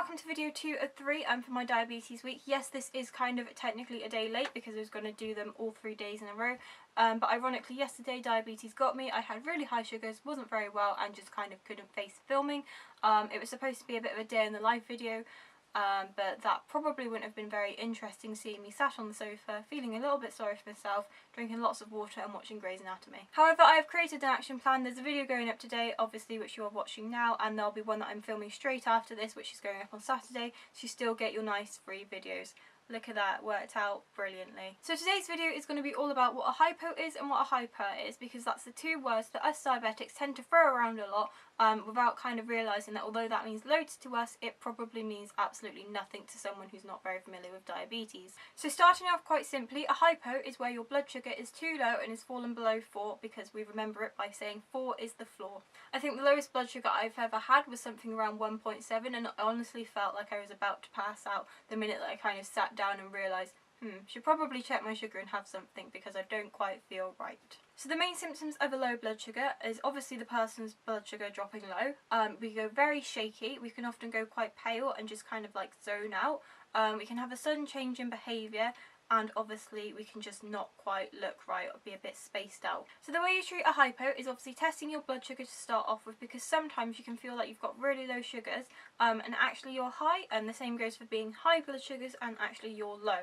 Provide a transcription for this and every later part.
welcome to video 2 of 3 for my diabetes week. Yes, this is kind of technically a day late because I was going to do them all 3 days in a row. But ironically, yesterday diabetes got me. I had really high sugars, wasn't very well, and just kind of couldn't face filming. It was supposed to be a bit of a day in the life video. But that probably wouldn't have been very interesting, seeing me sat on the sofa, feeling a little bit sorry for myself, drinking lots of water and watching Grey's Anatomy. However, I have created an action plan. There's a video going up today, obviously, which you are watching now, and there'll be one that I'm filming straight after this, which is going up on Saturday, so you still get your nice free videos. Look at that, worked out brilliantly. So today's video is going to be all about what a hypo is and what a hyper is, because that's the two words that us diabetics tend to throw around a lot without kind of realising that although that means loads to us, it probably means absolutely nothing to someone who's not very familiar with diabetes. So starting off quite simply, a hypo is where your blood sugar is too low and has fallen below 4, because we remember it by saying 4 is the floor. I think the lowest blood sugar I've ever had was something around 1.7, and I honestly felt like I was about to pass out the minute that I kind of sat down and realised, should probably check my sugar and have something because I don't quite feel right. So the main symptoms of a low blood sugar is obviously the person's blood sugar dropping low. We go very shaky, we can often go quite pale and just kind of like zone out. We can have a sudden change in behaviour, and obviously we can just not quite look right or be a bit spaced out. So the way you treat a hypo is obviously testing your blood sugar to start off with, because sometimes you can feel like you've got really low sugars and actually you're high, and the same goes for being high blood sugars and actually you're low.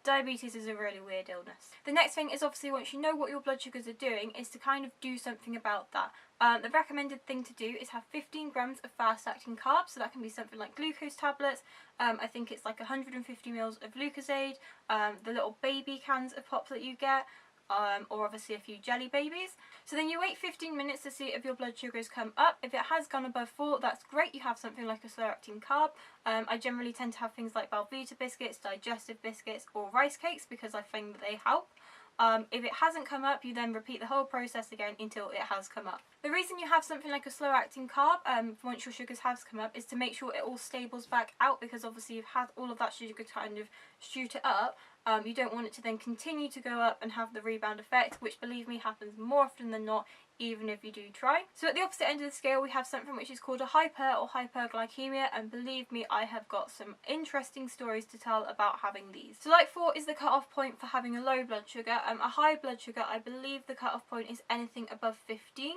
Diabetes is a really weird illness. The next thing is obviously once you know what your blood sugars are doing is to kind of do something about that. The recommended thing to do is have 15 grams of fast-acting carbs, so that can be something like glucose tablets. I think it's like 150 mils of Lucozade, the little baby cans of pop that you get, or obviously a few jelly babies. So then you wait 15 minutes to see if your blood sugar has come up. If it has gone above 4, that's great, you have something like a slow-acting carb. I generally tend to have things like Belvita biscuits, digestive biscuits, or rice cakes because I find that they help. If it hasn't come up, you then repeat the whole process again until it has come up. The reason you have something like a slow-acting carb once your sugars have come up is to make sure it all stables back out, because obviously you've had all of that sugar kind of shoot it up. You don't want it to then continue to go up and have the rebound effect, which, believe me, happens more often than not, even if you do try. So at the opposite end of the scale we have something which is called a hyper or hyperglycemia, and believe me, I have got some interesting stories to tell about having these. So like 4 is the cut-off point for having a low blood sugar. A high blood sugar, I believe the cut-off point is anything above 15.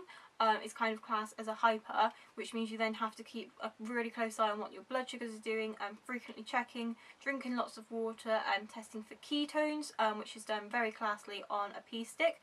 Is kind of classed as a hyper, which means you then have to keep a really close eye on what your blood sugars are doing, and frequently checking, drinking lots of water, and testing for ketones, which is done very classily on a pee stick.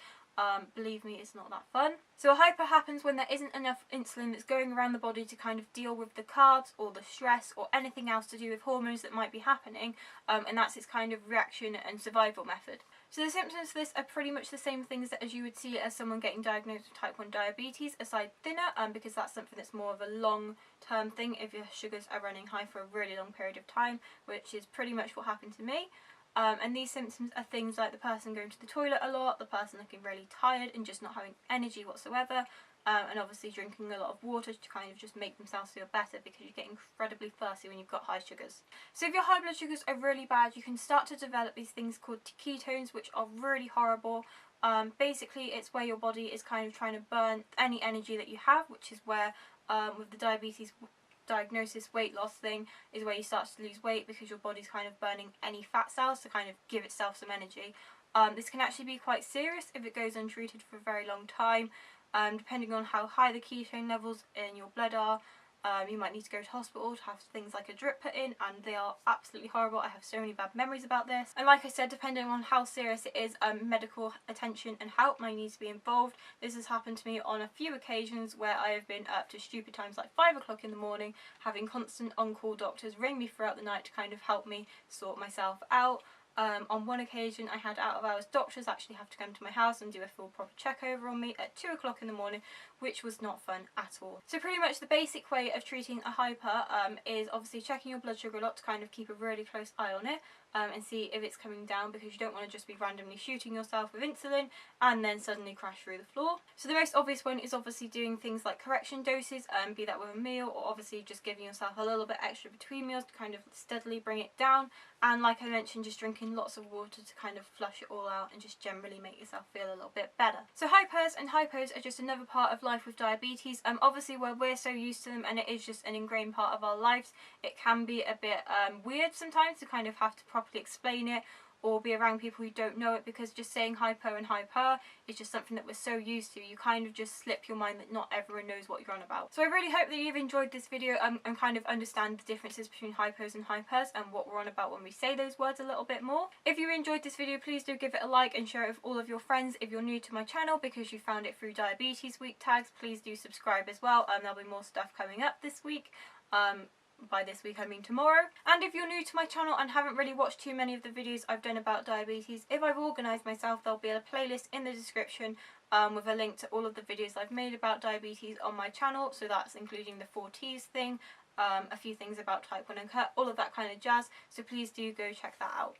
Believe me, it's not that fun. So a hyper happens when there isn't enough insulin that's going around the body to kind of deal with the carbs or the stress or anything else to do with hormones that might be happening, and that's its kind of reaction and survival method. So the symptoms for this are pretty much the same things as you would see as someone getting diagnosed with type 1 diabetes, aside thinner, because that's something that's more of a long-term thing if your sugars are running high for a really long period of time, which is pretty much what happened to me. And these symptoms are things like the person going to the toilet a lot, the person looking really tired and just not having energy whatsoever, and obviously drinking a lot of water to kind of just make themselves feel better, because you get incredibly thirsty when you've got high sugars. So if your high blood sugars are really bad, you can start to develop these things called ketones, which are really horrible. Basically it's where your body is kind of trying to burn any energy that you have, which is where with the diabetes diagnosis weight loss thing is where you start to lose weight, because your body's kind of burning any fat cells to kind of give itself some energy. This can actually be quite serious if it goes untreated for a very long time. Depending on how high the ketone levels in your blood are, you might need to go to hospital to have things like a drip put in, and they are absolutely horrible. I have so many bad memories about this, and like I said, depending on how serious it is, medical attention and help might need to be involved. This has happened to me on a few occasions where I have been up to stupid times like 5 o'clock in the morning, having constant on-call doctors ring me throughout the night to kind of help me sort myself out. On one occasion I had out-of-hours doctors actually have to come to my house and do a full proper check over on me at 2 o'clock in the morning, which was not fun at all. So pretty much the basic way of treating a hyper is obviously checking your blood sugar a lot to kind of keep a really close eye on it, and see if it's coming down, because you don't want to just be randomly shooting yourself with insulin and then suddenly crash through the floor. So the most obvious one is obviously doing things like correction doses, be that with a meal, or obviously just giving yourself a little bit extra between meals to kind of steadily bring it down. And like I mentioned, just drinking lots of water to kind of flush it all out and just generally make yourself feel a little bit better. So hypers and hypos are just another part of life with diabetes. Obviously where we're so used to them and it is just an ingrained part of our lives, it can be a bit weird sometimes to kind of have to properly explain it or be around people who don't know it, because just saying hypo and hyper is just something that we're so used to. You kind of just slip your mind that not everyone knows what you're on about. So I really hope that you've enjoyed this video and kind of understand the differences between hypos and hypers and what we're on about when we say those words a little bit more. If you enjoyed this video, please do give it a like and share it with all of your friends. If you're new to my channel because you found it through Diabetes Week tags, please do subscribe as well. There'll be more stuff coming up this week. By this week I mean tomorrow. And if you're new to my channel and haven't really watched too many of the videos I've done about diabetes, if I've organised myself, there'll be a playlist in the description with a link to all of the videos I've made about diabetes on my channel. So that's including the 4Ts thing, a few things about type 1 and cut, all of that kind of jazz. So please do go check that out.